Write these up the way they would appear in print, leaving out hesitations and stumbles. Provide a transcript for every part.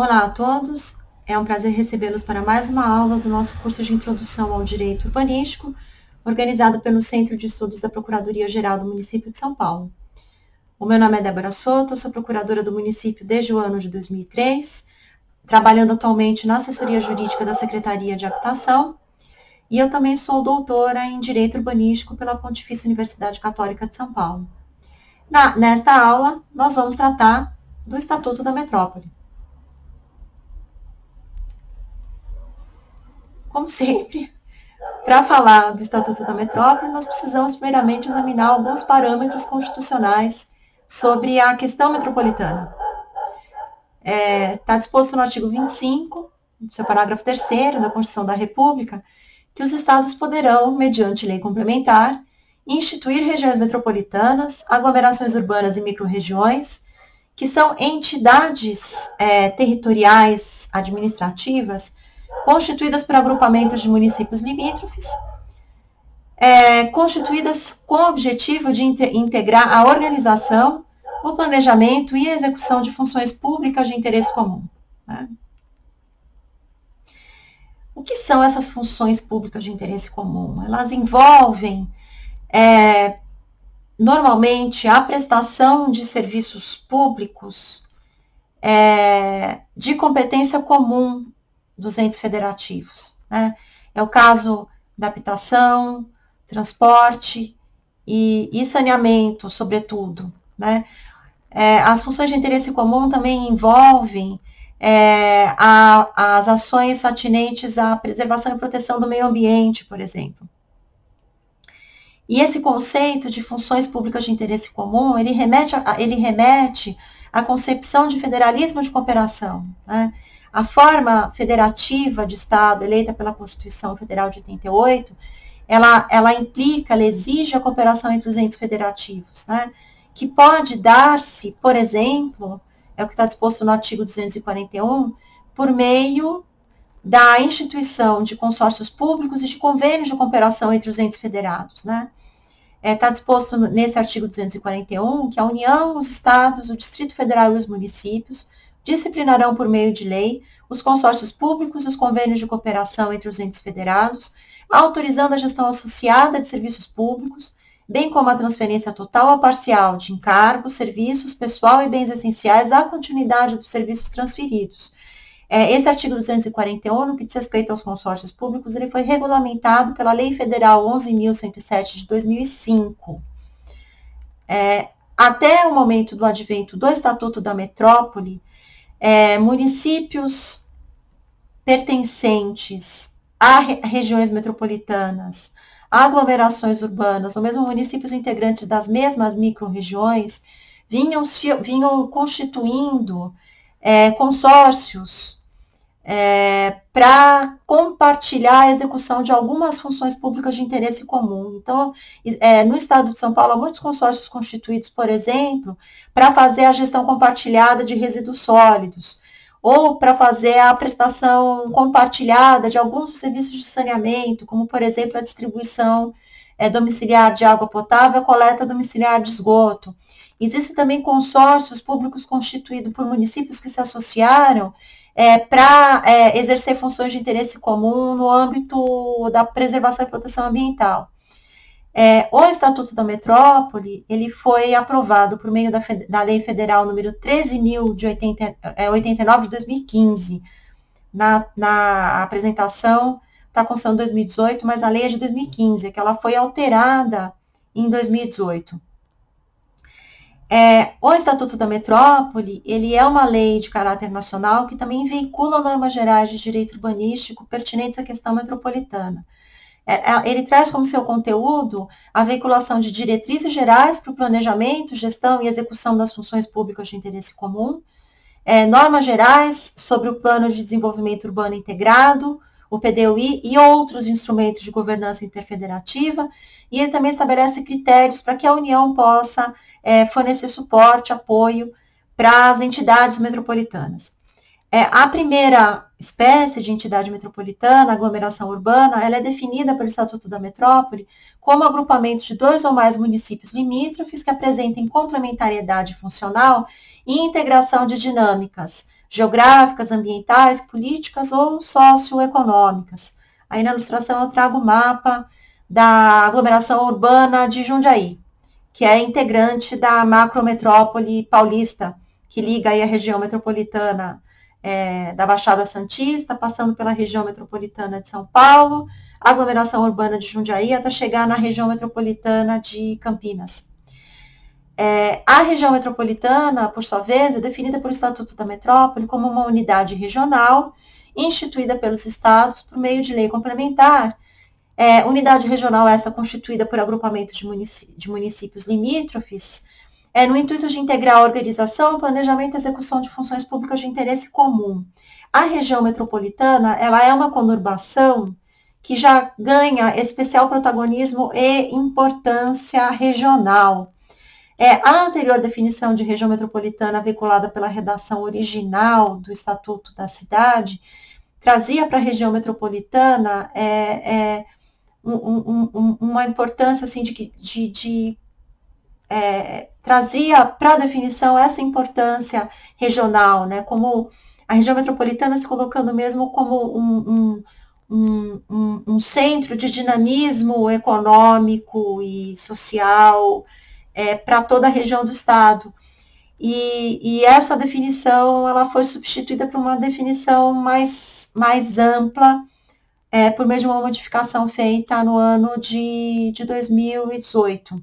Olá a todos, é um prazer recebê-los para mais uma aula do nosso curso de Introdução ao Direito Urbanístico, organizado pelo Centro de Estudos da Procuradoria-Geral do Município de São Paulo. O meu nome é Débora Soto, sou procuradora do município desde o ano de 2003, trabalhando atualmente na assessoria jurídica da Secretaria de Habitação, e eu também sou doutora em Direito Urbanístico pela Pontifícia Universidade Católica de São Paulo. Nesta aula, nós vamos tratar do Estatuto da Metrópole. Como sempre, para falar do Estatuto da Metrópole, nós precisamos primeiramente examinar alguns parâmetros constitucionais sobre a questão metropolitana. Está disposto no artigo 25, seu parágrafo 3º da Constituição da República, que os estados poderão, mediante lei complementar, instituir regiões metropolitanas, aglomerações urbanas e microrregiões, que são entidades territoriais administrativas constituídas por agrupamentos de municípios limítrofes, constituídas com o objetivo de integrar a organização, o planejamento e a execução de funções públicas de interesse comum. Né? O que são essas funções públicas de interesse comum? Elas envolvem, normalmente, a prestação de serviços públicos de competência comum dos entes federativos. Né? É o caso da habitação, transporte e saneamento, sobretudo. Né? As funções de interesse comum também envolvem as ações atinentes à preservação e proteção do meio ambiente, por exemplo. E esse conceito de funções públicas de interesse comum, ele remete à concepção de federalismo de cooperação. Né? A forma federativa de Estado, eleita pela Constituição Federal de 88, ela implica, ela exige a cooperação entre os entes federativos, né? Que pode dar-se, por exemplo, é o que está disposto no artigo 241, por meio da instituição de consórcios públicos e de convênios de cooperação entre os entes federados, né? Está disposto nesse artigo 241 que a União, os Estados, o Distrito Federal e os municípios disciplinarão por meio de lei os consórcios públicos e os convênios de cooperação entre os entes federados, autorizando a gestão associada de serviços públicos, bem como a transferência total ou parcial de encargos, serviços, pessoal e bens essenciais à continuidade dos serviços transferidos. Esse artigo 241, no que diz respeito aos consórcios públicos, ele foi regulamentado pela Lei Federal 11.107 de 2005. Até o momento do advento do Estatuto da Metrópole, municípios pertencentes a regiões metropolitanas, a aglomerações urbanas, ou mesmo municípios integrantes das mesmas micro-regiões, vinham constituindo consórcios para compartilhar a execução de algumas funções públicas de interesse comum. Então, no estado de São Paulo, há muitos consórcios constituídos, por exemplo, para fazer a gestão compartilhada de resíduos sólidos, ou para fazer a prestação compartilhada de alguns serviços de saneamento, como, por exemplo, a distribuição domiciliar de água potável, a coleta domiciliar de esgoto. Existem também consórcios públicos constituídos por municípios que se associaram para exercer funções de interesse comum no âmbito da preservação e proteção ambiental. O Estatuto da Metrópole, ele foi aprovado por meio da Lei Federal número 13.089 de 2015. Na apresentação está constando 2018, mas a lei é de 2015, que ela foi alterada em 2018. O Estatuto da Metrópole, ele é uma lei de caráter nacional que também veicula normas gerais de direito urbanístico pertinentes à questão metropolitana. Ele traz como seu conteúdo a veiculação de diretrizes gerais para o planejamento, gestão e execução das funções públicas de interesse comum, normas gerais sobre o Plano de Desenvolvimento Urbano Integrado, o PDUI e outros instrumentos de governança interfederativa, e ele também estabelece critérios para que a União possa fornecer suporte, apoio para as entidades metropolitanas. A primeira espécie de entidade metropolitana, aglomeração urbana, ela é definida pelo Estatuto da Metrópole como agrupamento de 2 ou mais municípios limítrofes que apresentem complementariedade funcional e integração de dinâmicas geográficas, ambientais, políticas ou socioeconômicas. Aí na ilustração eu trago o mapa da aglomeração urbana de Jundiaí, que é integrante da macrometrópole paulista, que liga aí a região metropolitana da Baixada Santista, passando pela região metropolitana de São Paulo, aglomeração urbana de Jundiaí, até chegar na região metropolitana de Campinas. A região metropolitana, por sua vez, é definida pelo Estatuto da Metrópole como uma unidade regional instituída pelos estados por meio de lei complementar. Unidade regional essa constituída por agrupamento de municípios limítrofes, no intuito de integrar a organização, planejamento e execução de funções públicas de interesse comum. A região metropolitana, ela é uma conurbação que já ganha especial protagonismo e importância regional. A anterior definição de região metropolitana, veiculada pela redação original do Estatuto da Cidade, trazia para a região metropolitana uma importância assim, trazia para a definição essa importância regional, né, como a região metropolitana se colocando mesmo como um centro de dinamismo econômico e social para toda a região do estado. E essa definição ela foi substituída por uma definição mais ampla, por meio de uma modificação feita no ano de 2018.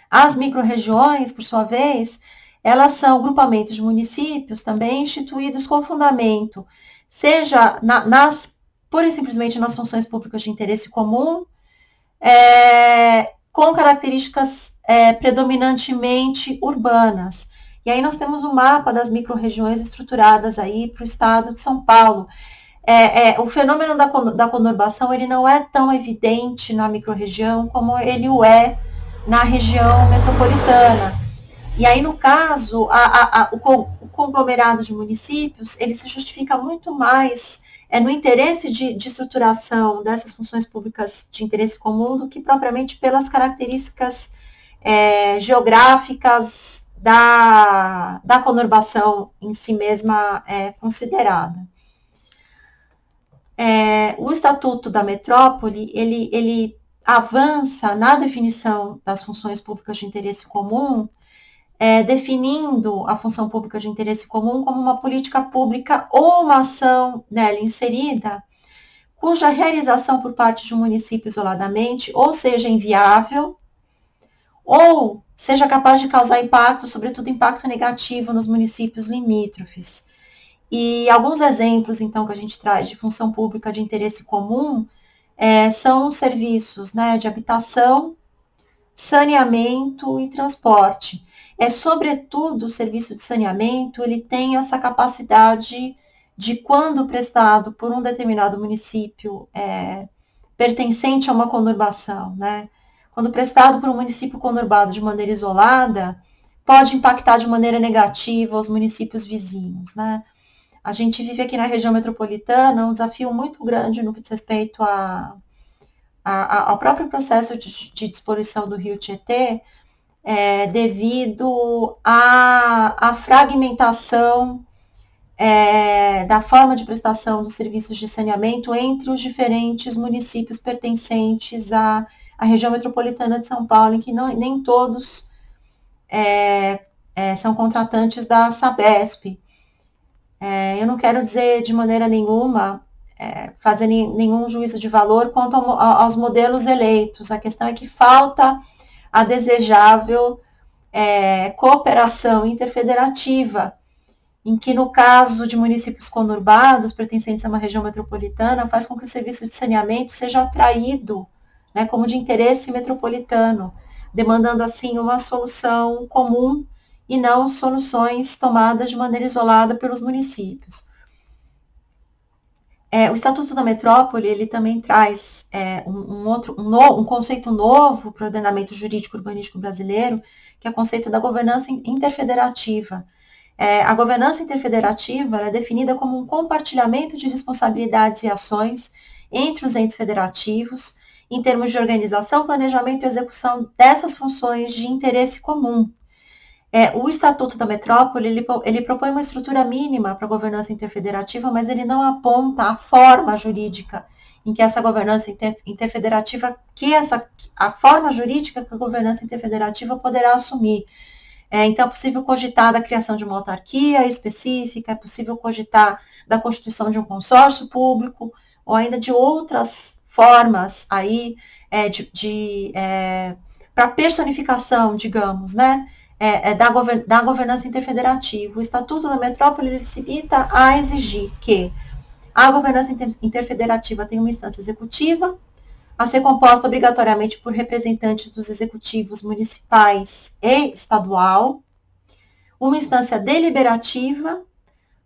As microrregiões, por sua vez, elas são grupamentos de municípios também instituídos com fundamento, seja pura e simplesmente nas funções públicas de interesse comum, com características predominantemente urbanas. E aí nós temos um mapa das microrregiões estruturadas aí para o estado de São Paulo. O fenômeno da conurbação ele não é tão evidente na microrregião como ele o é na região metropolitana. E aí, no caso, o conglomerado de municípios, ele se justifica muito mais no interesse de estruturação dessas funções públicas de interesse comum do que propriamente pelas características geográficas da conurbação em si mesma considerada. O Estatuto da Metrópole, ele avança na definição das funções públicas de interesse comum, definindo a função pública de interesse comum como uma política pública ou uma ação nela inserida, cuja realização por parte de um município isoladamente ou seja inviável, ou seja capaz de causar impacto, sobretudo impacto negativo nos municípios limítrofes. E alguns exemplos, então, que a gente traz de função pública de interesse comum são os serviços, né, de habitação, saneamento e transporte. Sobretudo, o serviço de saneamento, ele tem essa capacidade de, quando prestado por um determinado município pertencente a uma conurbação, né, quando prestado por um município conurbado de maneira isolada, pode impactar de maneira negativa os municípios vizinhos, né. A gente vive aqui na região metropolitana um desafio muito grande no que diz respeito ao próprio processo de despoluição do rio Tietê, devido à fragmentação da forma de prestação dos serviços de saneamento entre os diferentes municípios pertencentes à região metropolitana de São Paulo, em que nem todos são contratantes da Sabesp. Eu não quero dizer de maneira nenhuma, fazer nenhum juízo de valor quanto aos modelos eleitos. A questão é que falta a desejável cooperação interfederativa, em que, no caso de municípios conurbados, pertencentes a uma região metropolitana, faz com que o serviço de saneamento seja atraído, né, como de interesse metropolitano, demandando, assim, uma solução comum e não soluções tomadas de maneira isolada pelos municípios. O Estatuto da Metrópole, ele também traz um conceito novo para o ordenamento jurídico urbanístico brasileiro, que é o conceito da governança interfederativa. A governança interfederativa é definida como um compartilhamento de responsabilidades e ações entre os entes federativos, em termos de organização, planejamento e execução dessas funções de interesse comum. O Estatuto da Metrópole, ele propõe uma estrutura mínima para a governança interfederativa, mas ele não aponta a forma jurídica em que essa governança interfederativa, a forma jurídica que a governança interfederativa poderá assumir. Então, é possível cogitar da criação de uma autarquia específica, é possível cogitar da constituição de um consórcio público, ou ainda de outras formas aí para personificação, digamos, né, da governança interfederativa. O Estatuto da Metrópole ele se limita a exigir que a governança interfederativa tenha uma instância executiva, a ser composta obrigatoriamente por representantes dos executivos municipais e estadual, uma instância deliberativa,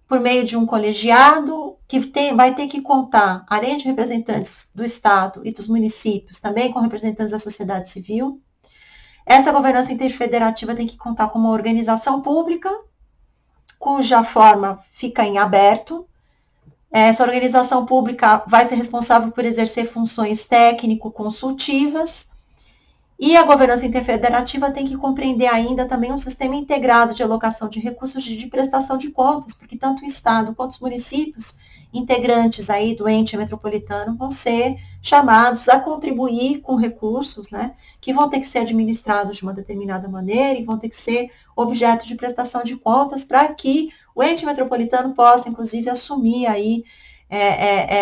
por meio de um colegiado, que vai ter que contar, além de representantes do Estado e dos municípios, também com representantes da sociedade civil. Essa governança interfederativa tem que contar com uma organização pública, cuja forma fica em aberto. Essa organização pública vai ser responsável por exercer funções técnico-consultivas, e a governança interfederativa tem que compreender ainda também um sistema integrado de alocação de recursos de prestação de contas, porque tanto o Estado quanto os municípios integrantes aí do ente metropolitano vão ser chamados a contribuir com recursos, né, que vão ter que ser administrados de uma determinada maneira e vão ter que ser objeto de prestação de contas para que o ente metropolitano possa, inclusive, assumir aí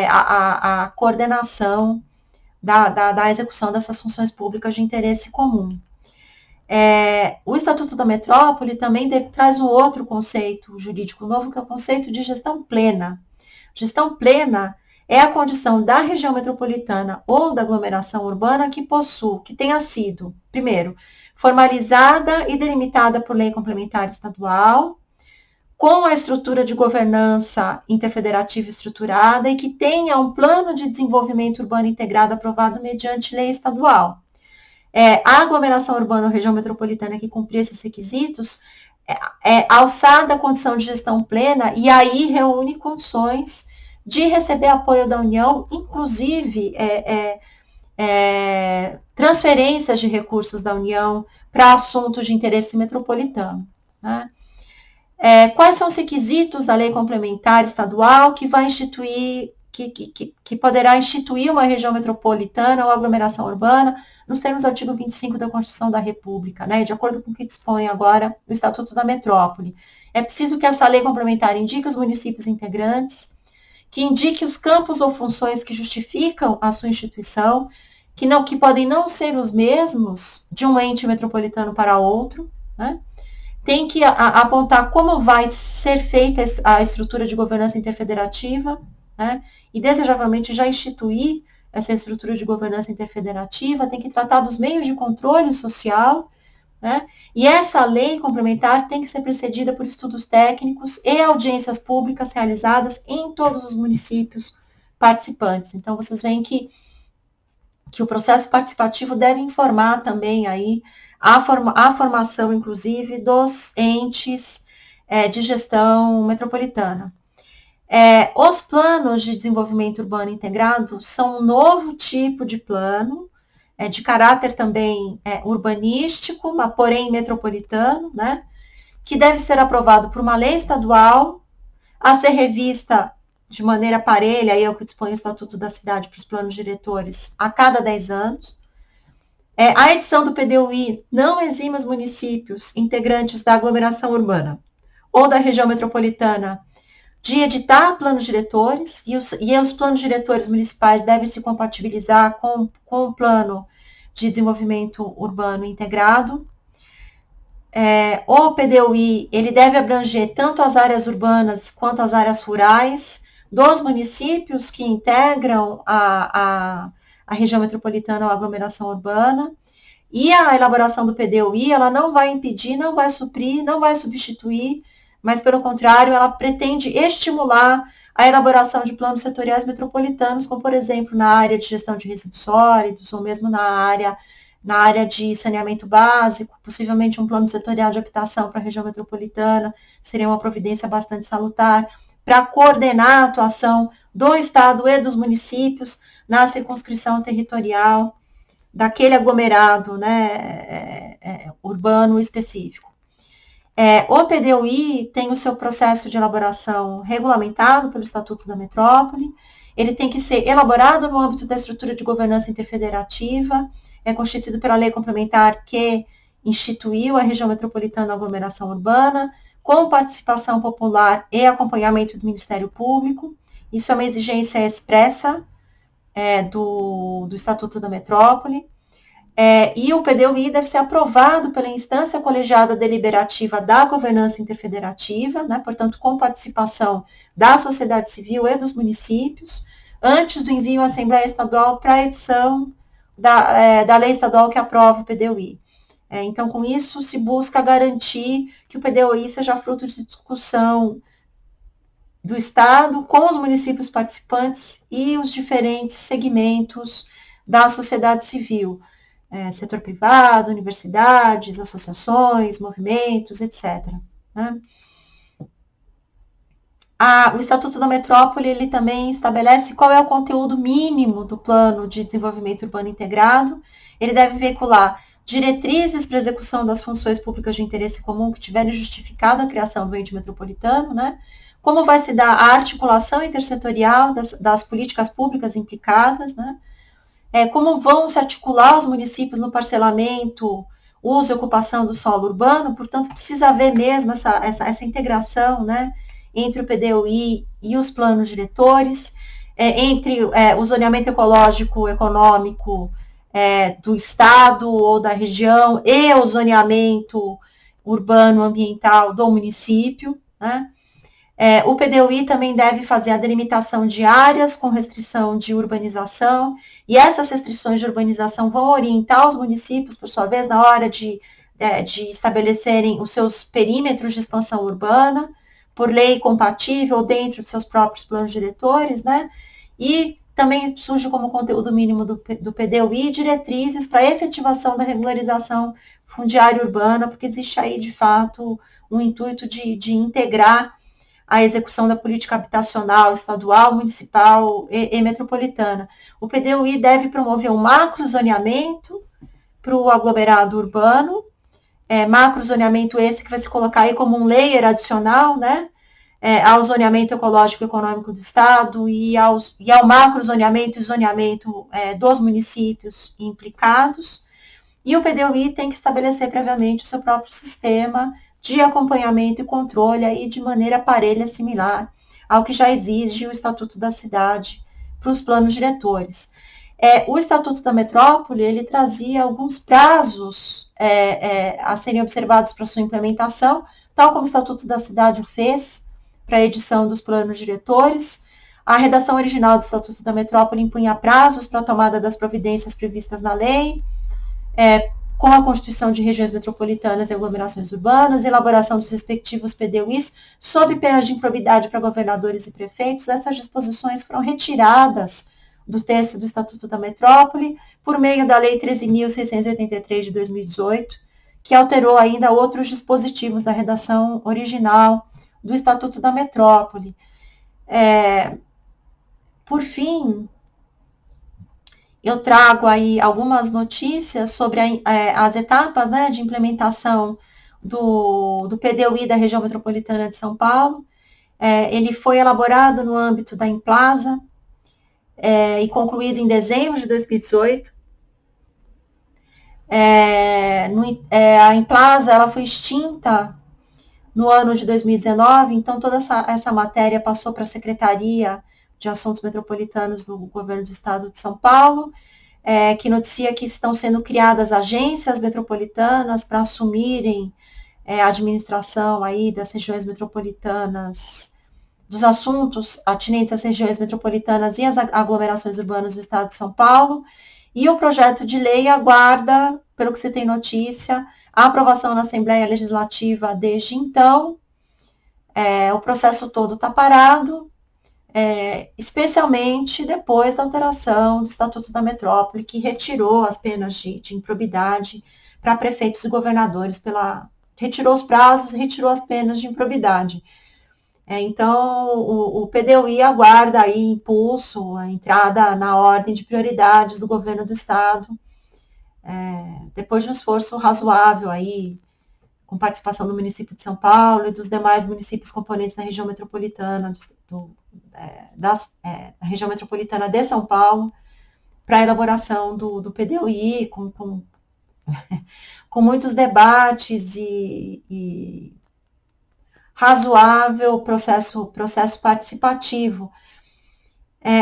a coordenação da execução dessas funções públicas de interesse comum. O Estatuto da Metrópole também traz um outro conceito jurídico novo, que é o conceito de gestão plena. Gestão plena é a condição da região metropolitana ou da aglomeração urbana que tenha sido, primeiro, formalizada e delimitada por lei complementar estadual, com a estrutura de governança interfederativa estruturada e que tenha um plano de desenvolvimento urbano integrado aprovado mediante lei estadual. A aglomeração urbana ou região metropolitana que cumprir esses requisitos alçada a condição de gestão plena e aí reúne condições de receber apoio da União, inclusive transferências de recursos da União para assuntos de interesse metropolitano, né? Quais são os requisitos da lei complementar estadual que vai instituir, que poderá instituir uma região metropolitana ou aglomeração urbana, nos termos do artigo 25 da Constituição da República, né, de acordo com o que dispõe agora o Estatuto da Metrópole. É preciso que essa lei complementar indique os municípios integrantes, que indique os campos ou funções que justificam a sua instituição, que podem não ser os mesmos de um ente metropolitano para outro, né? Tem que apontar como vai ser feita a estrutura de governança interfederativa, né? E, desejavelmente, já instituir essa estrutura de governança interfederativa, tem que tratar dos meios de controle social, né? E essa lei complementar tem que ser precedida por estudos técnicos e audiências públicas realizadas em todos os municípios participantes. Então, vocês veem que o processo participativo deve informar também aí a formação, inclusive, dos entes de gestão metropolitana. Os planos de desenvolvimento urbano integrado são um novo tipo de plano, de caráter também urbanístico, mas porém metropolitano, né, que deve ser aprovado por uma lei estadual, a ser revista de maneira parelha, aí é o que dispõe o Estatuto da Cidade para os planos diretores, a cada 10 anos. A edição do PDUI não exime os municípios integrantes da aglomeração urbana ou da região metropolitana de editar planos diretores, e os planos diretores municipais devem se compatibilizar com o plano de desenvolvimento urbano integrado. O PDUI, ele deve abranger tanto as áreas urbanas quanto as áreas rurais dos municípios que integram a região metropolitana ou aglomeração urbana, e a elaboração do PDUI, ela não vai impedir, não vai suprir, não vai substituir, mas, pelo contrário, ela pretende estimular a elaboração de planos setoriais metropolitanos, como, por exemplo, na área de gestão de resíduos sólidos, ou mesmo na área de saneamento básico, possivelmente um plano setorial de habitação para a região metropolitana, seria uma providência bastante salutar, para coordenar a atuação do Estado e dos municípios na circunscrição territorial daquele aglomerado, né, urbano específico. O PDUI tem o seu processo de elaboração regulamentado pelo Estatuto da Metrópole, ele tem que ser elaborado no âmbito da estrutura de governança interfederativa, é constituído pela lei complementar que instituiu a região metropolitana da aglomeração urbana, com participação popular e acompanhamento do Ministério Público. Isso é uma exigência expressa do Estatuto da Metrópole. E o PDUI deve ser aprovado pela instância colegiada deliberativa da governança interfederativa, né, portanto, com participação da sociedade civil e dos municípios, antes do envio à Assembleia Estadual para a edição da lei estadual que aprova o PDUI. Então, com isso, se busca garantir que o PDUI seja fruto de discussão do Estado com os municípios participantes e os diferentes segmentos da sociedade civil, setor privado, universidades, associações, movimentos, etc. Né? O Estatuto da Metrópole, ele também estabelece qual é o conteúdo mínimo do Plano de Desenvolvimento Urbano Integrado. Ele deve veicular diretrizes para execução das funções públicas de interesse comum que tiverem justificado a criação do ente metropolitano, né? Como vai se dar a articulação intersetorial das políticas públicas implicadas, né? Como vão se articular os municípios no parcelamento, uso e ocupação do solo urbano, portanto, precisa haver mesmo essa integração, né, entre o PDUI e os planos diretores, entre o zoneamento ecológico, econômico do estado ou da região e o zoneamento urbano ambiental do município, né? O PDUI também deve fazer a delimitação de áreas com restrição de urbanização, e essas restrições de urbanização vão orientar os municípios, por sua vez, na hora de estabelecerem os seus perímetros de expansão urbana, por lei compatível dentro dos seus próprios planos diretores, né? E também surge como conteúdo mínimo do PDUI diretrizes para a efetivação da regularização fundiária urbana, porque existe aí, de fato, um intuito de integrar a execução da política habitacional estadual, municipal e metropolitana. O PDUI deve promover um macrozoneamento para o aglomerado urbano, macrozoneamento esse que vai se colocar aí como um layer adicional, né, ao zoneamento ecológico e econômico do Estado e ao macrozoneamento e zoneamento dos municípios implicados. E o PDUI tem que estabelecer previamente o seu próprio sistema de acompanhamento e controle aí de maneira parelha, similar ao que já exige o Estatuto da Cidade para os planos diretores. O Estatuto da Metrópole, ele trazia alguns prazos a serem observados para sua implementação, tal como o Estatuto da Cidade o fez para a edição dos planos diretores. A redação original do Estatuto da Metrópole impunha prazos para a tomada das providências previstas na lei, com a constituição de regiões metropolitanas e aglomerações urbanas, elaboração dos respectivos PDUIs, sob pena de improbidade para governadores e prefeitos. Essas disposições foram retiradas do texto do Estatuto da Metrópole por meio da Lei 13.683 de 2018, que alterou ainda outros dispositivos da redação original do Estatuto da Metrópole. Por fim, eu trago aí algumas notícias sobre as etapas, né, de implementação do PDUI da região metropolitana de São Paulo. Ele foi elaborado no âmbito da Implaza e concluído em dezembro de 2018. A Implaza ela foi extinta no ano de 2019, então toda essa matéria passou para a Secretaria de Assuntos Metropolitanos do Governo do Estado de São Paulo, que noticia que estão sendo criadas agências metropolitanas para assumirem a administração aí das regiões metropolitanas, dos assuntos atinentes às regiões metropolitanas e às aglomerações urbanas do Estado de São Paulo, e o projeto de lei aguarda, pelo que se tem notícia, a aprovação na Assembleia Legislativa desde então. O processo todo está parado, especialmente depois da alteração do Estatuto da Metrópole, que retirou as penas de improbidade para prefeitos e governadores, retirou os prazos, retirou as penas de improbidade. Então, o PDUI aguarda aí impulso, a entrada na ordem de prioridades do governo do Estado, depois de um esforço razoável aí, com participação do município de São Paulo e dos demais municípios componentes da região metropolitana, da região metropolitana de São Paulo, para a elaboração do PDUI, com muitos debates e razoável processo participativo.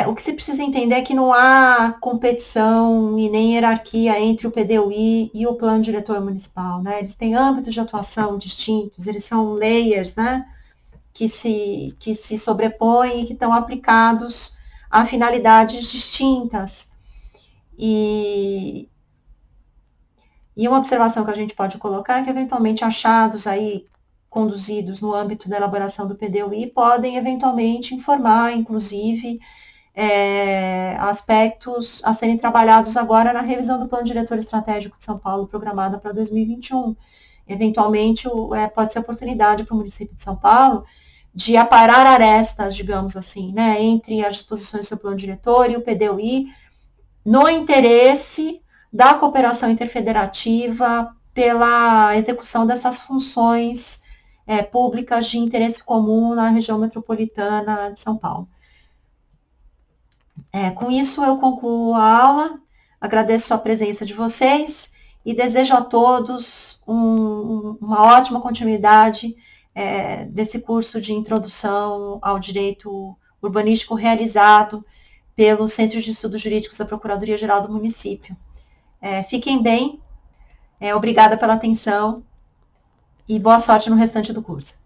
O que se precisa entender é que não há competição e nem hierarquia entre o PDUI e o plano diretor municipal, né? Eles têm âmbitos de atuação distintos, eles são layers, né? Que se sobrepõem e que estão aplicados a finalidades distintas. E uma observação que a gente pode colocar é que, eventualmente, achados aí conduzidos no âmbito da elaboração do PDUI podem, eventualmente, informar, inclusive, aspectos a serem trabalhados agora na revisão do Plano Diretor Estratégico de São Paulo, programada para 2021. Eventualmente, pode ser oportunidade para o município de São Paulo de aparar arestas, digamos assim, né, entre as disposições do seu plano diretor e o PDUI, no interesse da cooperação interfederativa pela execução dessas funções públicas de interesse comum na região metropolitana de São Paulo. Com isso, eu concluo a aula, agradeço a presença de vocês e desejo a todos uma ótima continuidade desse curso de introdução ao direito urbanístico realizado pelo Centro de Estudos Jurídicos da Procuradoria-Geral do Município. Fiquem bem, obrigada pela atenção e boa sorte no restante do curso.